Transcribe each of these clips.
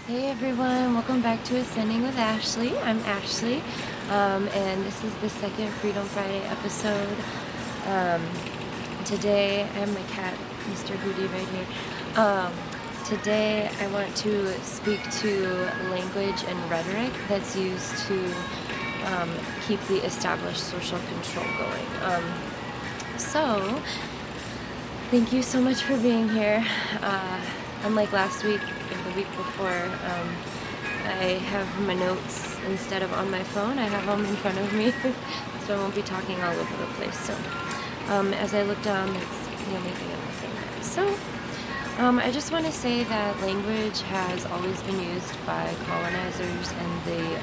Hey everyone, welcome back to Ascending with Ashleigh. I'm Ashleigh, and this is the second Freedom Friday episode. Today, I have my cat, Mr. Hootie, right here. Today, I want to speak to language and rhetoric that's used to keep the established social control going. So, thank you so much for being here. Unlike last week or the week before, I have my notes instead of on my phone. I have them in front of me, so I won't be talking all over the place. So as I look down, that's the only thing I'm looking at. So I just want to say that language has always been used by colonizers and the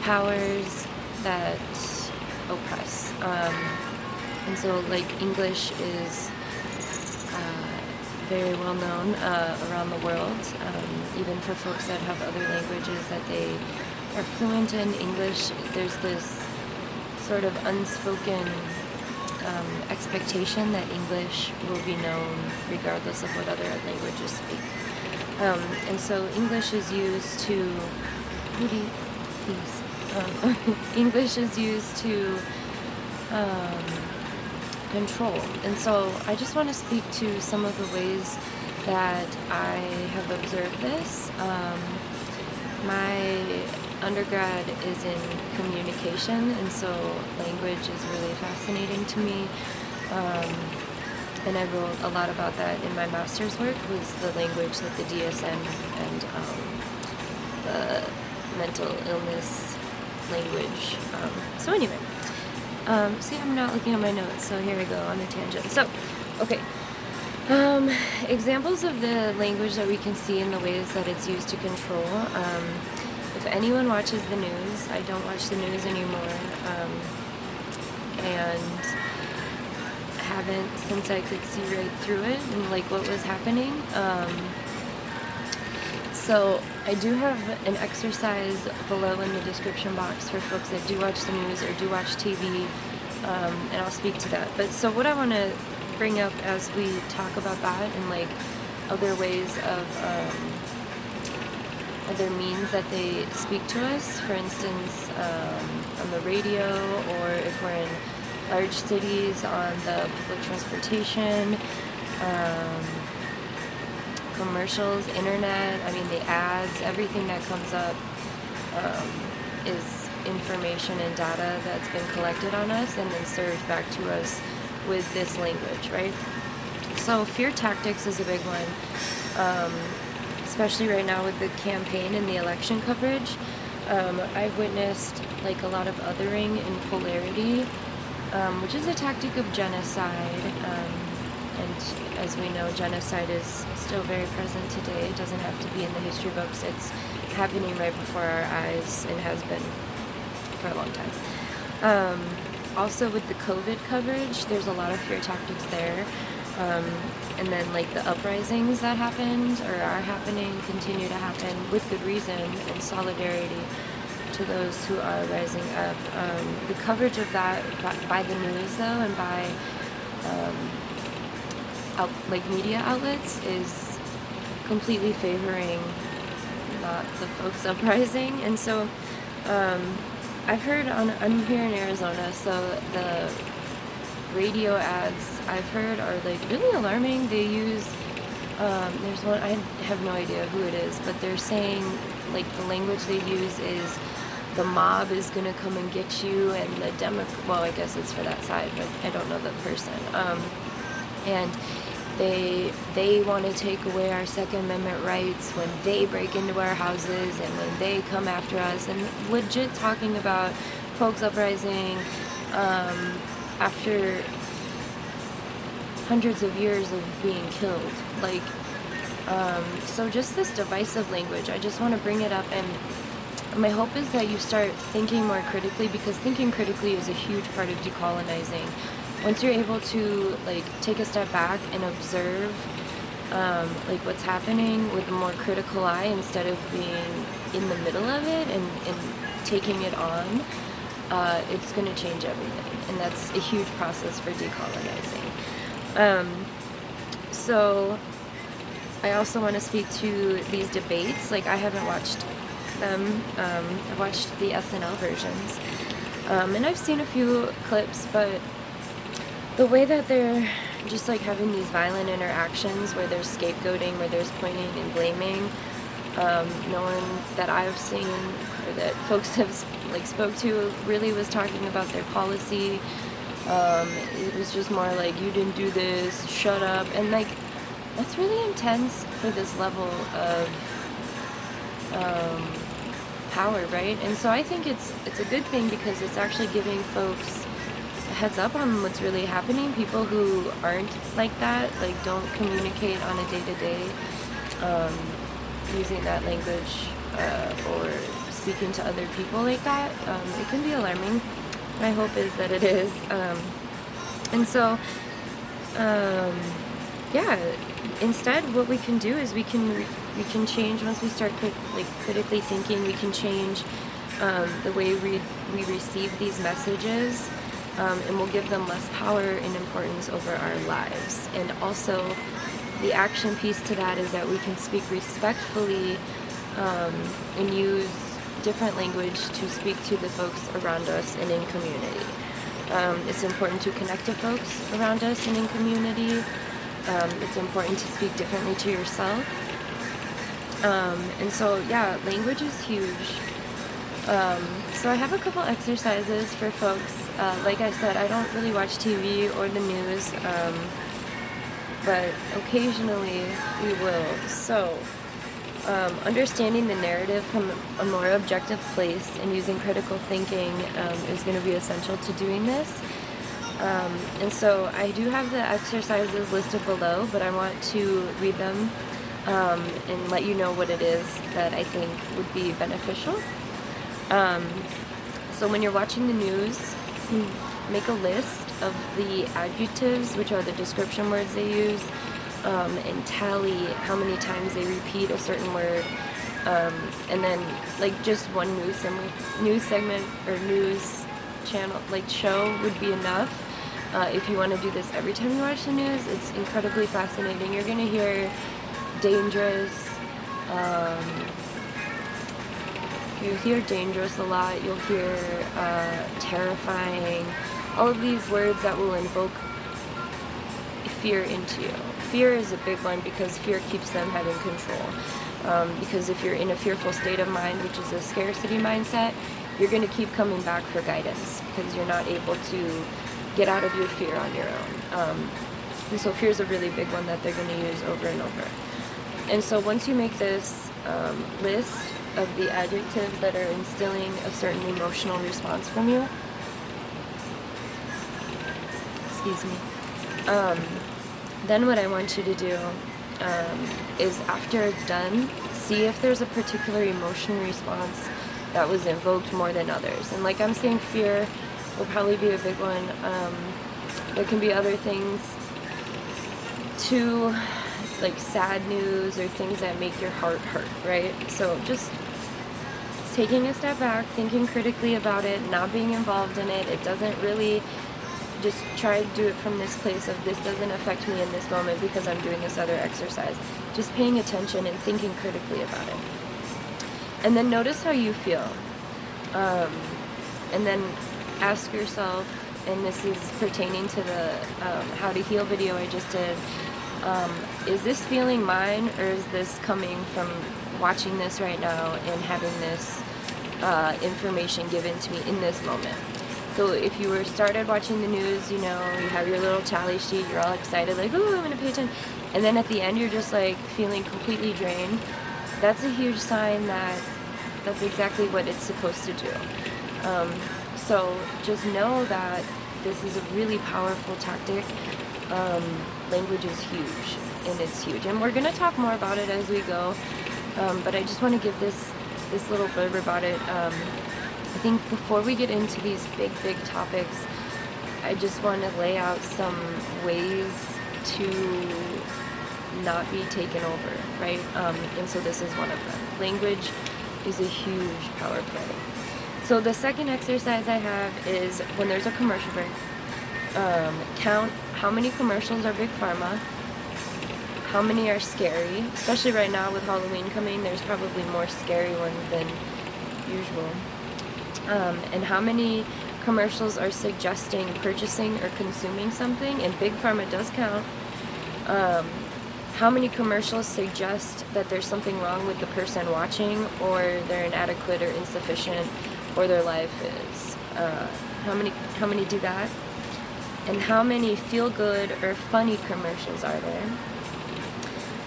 powers that oppress. And so, like, English is very well known around the world, even for folks that have other languages that they are fluent in. English, there's this sort of unspoken expectation that English will be known regardless of what other languages speak. And so English is used to, English is used to control. And so I just want to speak to some of the ways that I have observed this. My undergrad is in communication, and so language is really fascinating to me. And I wrote a lot about that in my master's work, was the language that the DSM and the mental illness language. So anyway, see, I'm not looking at my notes, so here we go on a tangent. So, okay. Examples of the language that we can see in the ways that it's used to control. If anyone watches the news, I don't watch the news anymore, and haven't since I could see right through it and like what was happening. So I do have an exercise below in the description box for folks that do watch the news or do watch TV, and I'll speak to that. But so what I want to bring up as we talk about that and like other ways of other means that they speak to us, for instance, on the radio, or if we're in large cities on the public transportation, commercials, internet, I mean the ads, everything that comes up is information and data that's been collected on us and then served back to us with this language, right? So fear tactics is a big one, especially right now with the campaign and the election coverage. I've witnessed like a lot of othering and polarity, which is a tactic of genocide. And as we know, genocide is still very present today. It doesn't have to be in the history books. It's happening right before our eyes and has been for a long time. Also with the COVID coverage, there's a lot of fear tactics there. And then like the uprisings that happened or are happening, continue to happen with good reason and solidarity to those who are rising up. The coverage of that by the news though and by like media outlets is completely favoring not the folks uprising. And so I've heard I'm here in Arizona, so the radio ads I've heard are like really alarming. They use there's one, I have no idea who it is, but they're saying like the language they use is the mob is gonna come and get you, and the well, I guess it's for that side, but I don't know the person. And they want to take away our Second Amendment rights when they break into our houses and when they come after us, and legit talking about folks uprising after hundreds of years of being killed. Like, so just this divisive language, I just want to bring it up, and my hope is that you start thinking more critically, because thinking critically is a huge part of decolonizing. Once you're able to like take a step back and observe like what's happening with a more critical eye instead of being in the middle of it and taking it on, it's going to change everything. And that's a huge process for decolonizing. So I also want to speak to these debates. Like, I haven't watched them. I've watched the SNL versions. And I've seen a few clips, but the way that they're just like having these violent interactions where there's scapegoating, where there's pointing and blaming, no one that I've seen or that folks have like spoke to really was talking about their policy. It was just more like, you didn't do this, shut up, and like that's really intense for this level of power, right? And so I think it's a good thing because it's actually giving folks a heads up on what's really happening. People who aren't like that, like don't communicate on a day-to-day using that language or speaking to other people like that, it can be alarming. My hope is that it is. And so, yeah, instead what we can do is we can change once we start critically thinking. We can change the way we receive these messages, and we'll give them less power and importance over our lives. And also the action piece to that is that we can speak respectfully and use different language to speak to the folks around us and in community. It's important to connect to folks around us and in community. It's important to speak differently to yourself. And so, yeah, language is huge. So I have a couple exercises for folks. Like I said, I don't really watch TV or the news, but occasionally we will. So, understanding the narrative from a more objective place and using critical thinking is going to be essential to doing this. And so I do have the exercises listed below, but I want to read them and let you know what it is that I think would be beneficial. So when you're watching the news, make a list of the adjectives, which are the description words they use, and tally how many times they repeat a certain word, and then like just one news segment or news channel, like show, would be enough. If you want to do this every time you watch the news, it's incredibly fascinating. You're going to hear dangerous, you'll hear dangerous a lot, you'll hear terrifying, all of these words that will invoke fear into you. Fear is a big one because fear keeps them having control. Because if you're in a fearful state of mind, which is a scarcity mindset, you're going to keep coming back for guidance because you're not able to get out of your fear on your own. And so fear is a really big one that they're going to use over and over. And so once you make this list of the adjectives that are instilling a certain emotional response from you, excuse me, then what I want you to do is after it's done, see if there's a particular emotional response that was invoked more than others. And like I'm saying, fear will probably be a big one. There can be other things too, like sad news or things that make your heart hurt, right? So just taking a step back, thinking critically about it, not being involved in it. It doesn't really, just try to do it from this place of this doesn't affect me in this moment because I'm doing this other exercise. Just paying attention and thinking critically about it. And then notice how you feel. And then ask yourself, and this is pertaining to the How to Heal video I just did, is this feeling mine, or is this coming from watching this right now and having this information given to me in this moment? So if you were started watching the news, you know, you have your little tally sheet, you're all excited, like, oh, I'm going to pay attention. And then at the end, you're just like feeling completely drained. That's a huge sign that that's exactly what it's supposed to do. So just know that this is a really powerful tactic. Language is huge, and it's huge. And we're going to talk more about it as we go. But I just want to give this little blurb about it. I think before we get into these big topics, I just want to lay out some ways to not be taken over, right? And so this is one of them. Language is a huge power play. So the second exercise I have is when there's a commercial break, count how many commercials are Big Pharma, how many are scary, especially right now with Halloween coming. There's probably more scary ones than usual. And how many commercials are suggesting purchasing or consuming something, and Big Pharma does count. How many commercials suggest that there's something wrong with the person watching, or they're inadequate or insufficient, or their life is. How many do that? And how many feel good or funny commercials are there?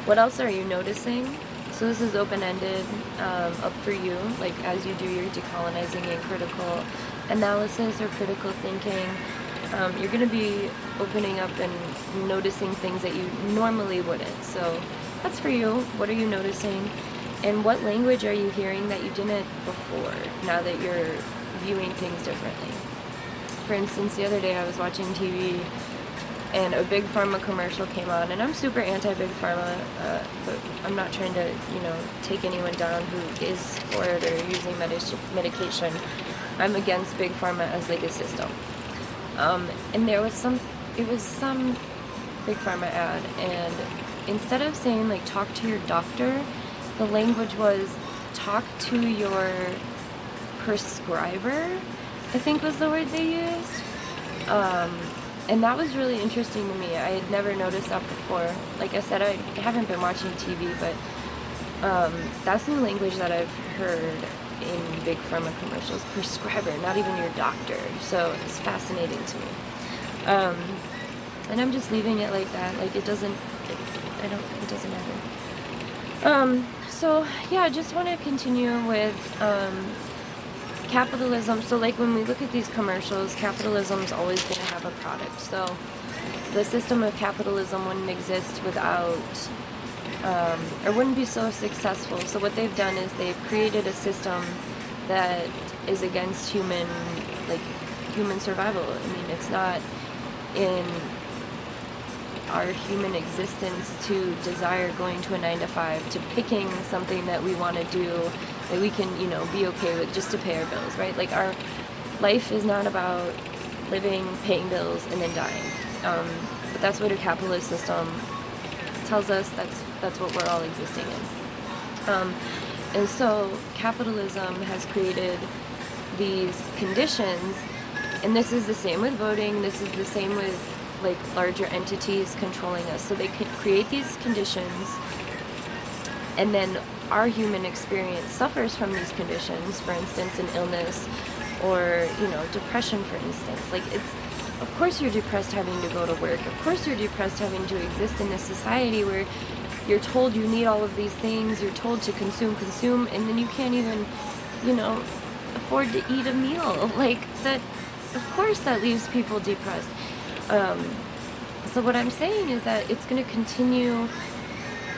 What else are you noticing? So this is open-ended, up for you, like as you do your decolonizing and critical analysis or critical thinking. You're going to be opening up and noticing things that you normally wouldn't. So that's for you. What are you noticing? And what language are you hearing that you didn't before, now that you're viewing things differently? For instance, the other day I was watching TV and a Big Pharma commercial came on, and I'm super anti-Big Pharma, but I'm not trying to, take anyone down who is for it or using medication. I'm against Big Pharma as like a system. And there was some Big Pharma ad, and instead of saying like talk to your doctor, the language was talk to your prescriber, I think was the word they used. And that was really interesting to me. I had never noticed that before. Like I said, I haven't been watching TV, but that's new language that I've heard in Big Pharma commercials. Prescriber, not even your doctor. So it's fascinating to me. And I'm just leaving it like that. Like it doesn't matter. So yeah, I just want to continue with capitalism. So like when we look at these commercials, capitalism is always going to have a product. So the system of capitalism wouldn't exist without, or wouldn't be so successful. So what they've done is they've created a system that is against human survival. I mean, it's not in our human existence to desire going to a 9-to-5, to picking something that we want to do, that we can, be okay with just to pay our bills, right? Like our life is not about living, paying bills, and then dying. But that's what a capitalist system tells us. That's what we're all existing in. And so capitalism has created these conditions, and this is the same with voting. This is the same with like larger entities controlling us. So they could create these conditions, and then our human experience suffers from these conditions. For instance, an illness, or depression, for instance. Like of course you're depressed having to go to work. Of course you're depressed having to exist in this society where you're told you need all of these things. You're told to consume, and then you can't even, afford to eat a meal. Like that. Of course that leaves people depressed. So what I'm saying is that it's going to continue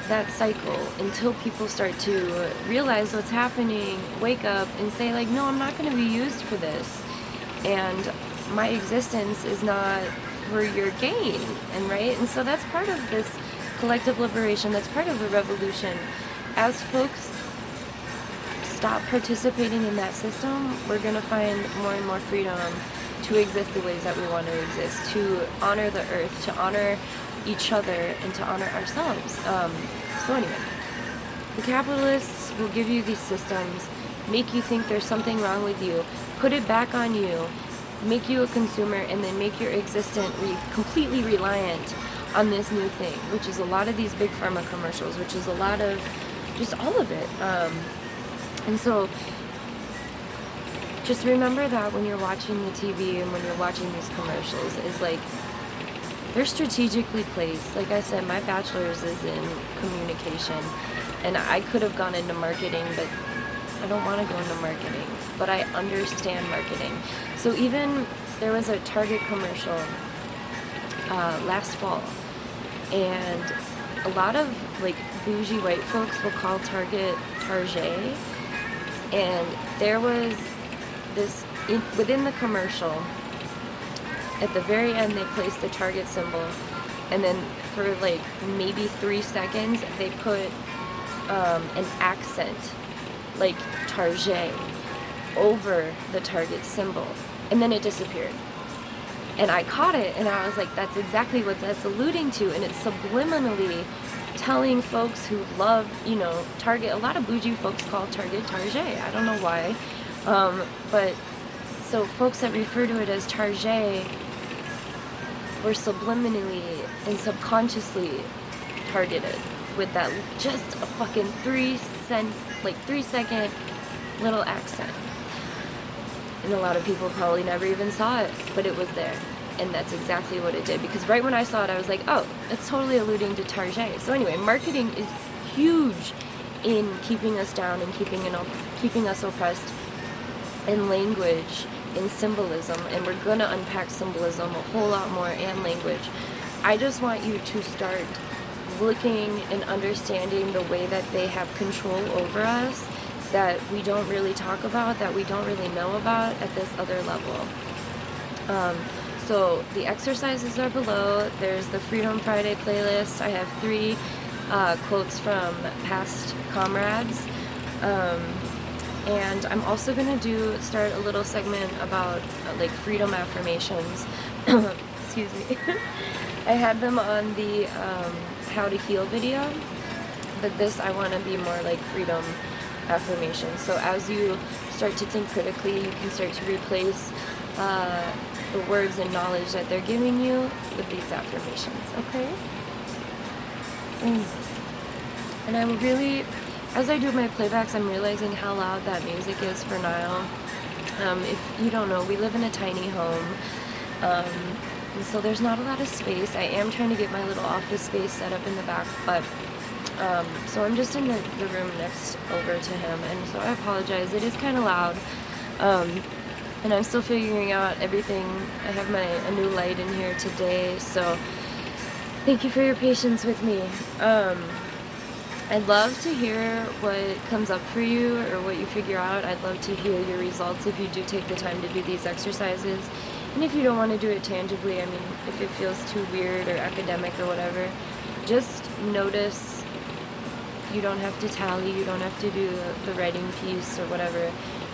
that cycle until people start to realize what's happening, wake up, and say like, no, I'm not going to be used for this, and my existence is not for your gain, and so that's part of this collective liberation. That's part of the revolution. As folks stop participating in that system, we're going to find more and more freedom to exist the ways that we want to exist, to honor the earth, to honor each other, and to honor ourselves. So anyway, the capitalists will give you these systems, make you think there's something wrong with you, put it back on you, make you a consumer, and then make your existence completely reliant on this new thing, which is a lot of these Big Pharma commercials, which is a lot of just all of it. And so just remember that when you're watching the TV and when you're watching these commercials, is like they're strategically placed. Like I said, my bachelor's is in communication, and I could have gone into marketing, but I don't want to go into marketing, but I understand marketing. So even there was a Target commercial last fall, and a lot of like bougie white folks will call Target Target, and there was this within the commercial. At the very end, they placed the Target symbol, and then for like maybe 3 seconds, they put an accent, like Target, over the Target symbol, and then it disappeared. And I caught it, and I was like, that's exactly what that's alluding to. And it's subliminally telling folks who love, you know, Target. A lot of bougie folks call Target Target. I don't know why. But so folks that refer to it as Target were subliminally and subconsciously targeted with that just a fucking 3-second little accent. And a lot of people probably never even saw it, but it was there. And that's exactly what it did. Because right when I saw it, I was like, oh, it's totally alluding to Target. So anyway, marketing is huge in keeping us down and keeping us oppressed in language, in symbolism. And we're going to unpack symbolism a whole lot more, and language. I just want you to start looking and understanding the way that they have control over us, that we don't really talk about, that we don't really know about at this other level. So the exercises are below. There's the Freedom Friday playlist. I have 3 quotes from past comrades. And I'm also going to start a little segment about like freedom affirmations. Excuse me. I had them on the How to Heal video, but this I want to be more like freedom affirmations. So as you start to think critically, you can start to replace the words and knowledge that they're giving you with these affirmations, okay? And I'm really, as I do my playbacks, I'm realizing how loud that music is for Niall. If you don't know, we live in a tiny home, and so there's not a lot of space. I am trying to get my little office space set up in the back, but so I'm just in the room next over to him, and so I apologize. It is kind of loud, and I'm still figuring out everything. I have a new light in here today, so thank you for your patience with me. I'd love to hear what comes up for you or what you figure out. I'd love to hear your results if you do take the time to do these exercises. And if you don't want to do it tangibly, I mean, if it feels too weird or academic or whatever, just notice. You don't have to tally, you don't have to do the writing piece or whatever,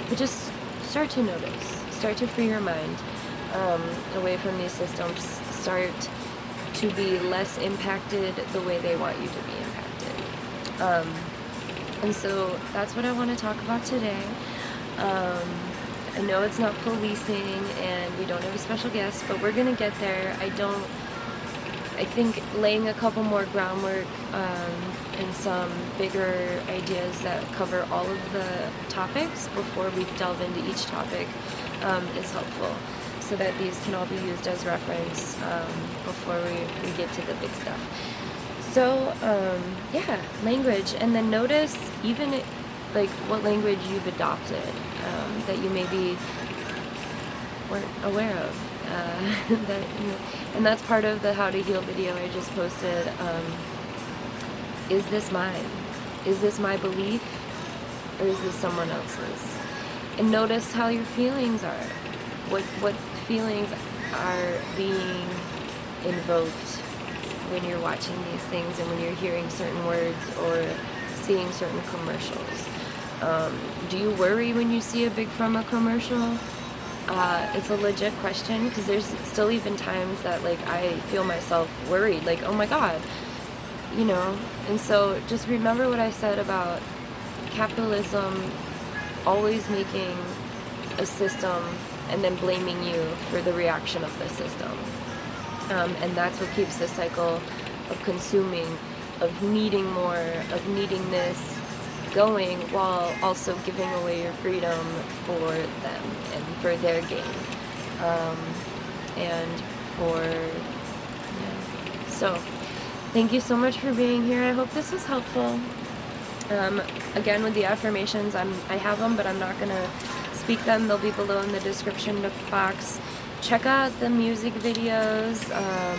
but just start to notice, start to free your mind away from these systems, start to be less impacted the way they want you to be impacted. And so that's what I want to talk about today. I know it's not policing and we don't have a special guest, but we're going to get there. I think laying a couple more groundwork and some bigger ideas that cover all of the topics before we delve into each topic is helpful, so that these can all be used as reference before we get to the big stuff. So yeah, language, and then notice even like what language you've adopted that you maybe weren't aware of. And that's part of the How to Heal video I just posted. Is this mine? Is this my belief? Or is this someone else's? And notice how your feelings are. What feelings are being invoked when you're watching these things and when you're hearing certain words or seeing certain commercials. Do you worry when you see a Big Pharma commercial? It's a legit question, because there's still even times that like I feel myself worried, like, oh my god, you know. And so just remember what I said about capitalism always making a system and then blaming you for the reaction of the system, and that's what keeps the cycle of consuming, of needing more, of needing this going, while also giving away your freedom for them and for their gain, and for, yeah. So thank you so much for being here. I hope this was helpful. Again, with the affirmations, I have them, but I'm not gonna speak them. They'll be below in the description box. Check out the music videos. I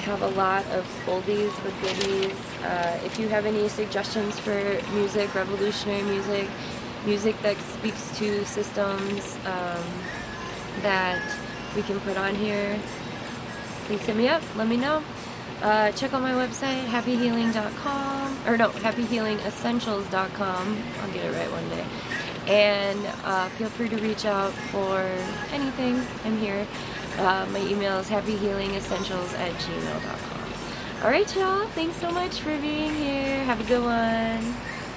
have a lot of oldies with goodies. If you have any suggestions for music, revolutionary music, music that speaks to systems that we can put on here, please hit me up, let me know. Check out my website, happyhealing.com, or no, happyhealingessentials.com. I'll get it right one day. And feel free to reach out for anything. I'm here. My email is happyhealingessentials@gmail.com. Alright, y'all. Thanks so much for being here. Have a good one.